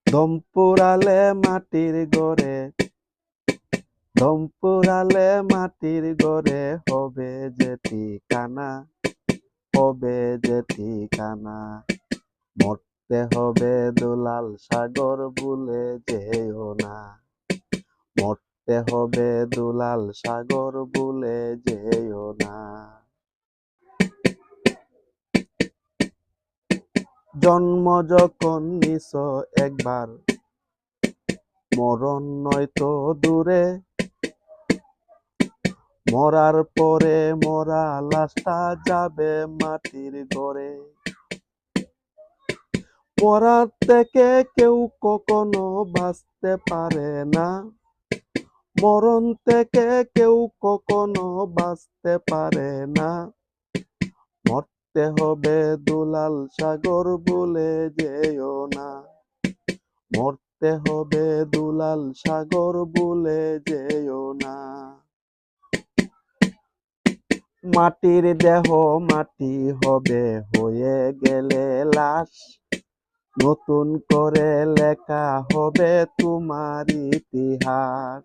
দম পুরালে মাটির ঘরে, দম পুরালে মাটির ঘরে হবে যে ঠিকানা, হবে যে ঠিকানা। মরতে হবে দুলাল সাগর ভুলে যেও না, মরতে হবে দুলাল সাগর ভুলে যেও না। জন্ম যখন নিছ একবার, মরণ নয়তো দূরে। মরার পরে মরা লাশটা যাবে মাটির ঘরে। মরার থেকে কেউ কখনো বাঁচতে পারে না, মরণ থেকে কেউ কখনো বাঁচতে পারে না। মরতে হবে দুলাল সাগর ভুলে যেও না, মরতে হবে দুলাল সাগর ভুলে যেও না। মাটির দেহ মাটি হবে হয়ে গেলে লাশ, নতুন করে লেখা হবে তোমার ইতিহাস।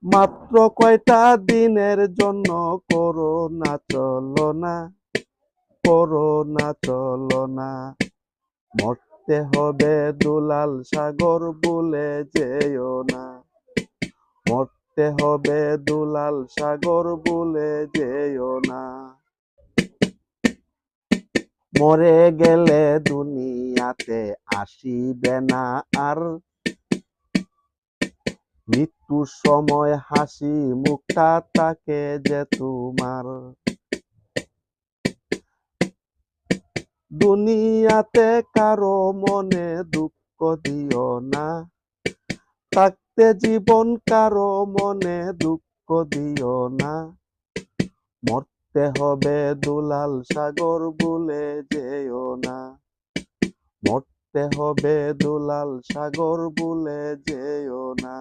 মাত্র কয়টা দিনের জন্য করো না চলনা, করো না চলনা। মরতে হবে দুলাল সাগর ভুলে যেও না, মরতে হবে দুলাল সাগর ভুলে যেও না। মরে গেলে দুনিয়াতে আসিবে না আর, মৃত্যুর সময় হাসি মুখটা থাকে যে তোমার। দুনিয়াতে কারো মনে দুঃখ দিও না, থাকতে জীবন কারো মনে দুঃখ দিও না। মরতে হবে দুলাল সাগর ভুলে যেও না, মরতে হবে দুলাল সাগর ভুলে যেও না।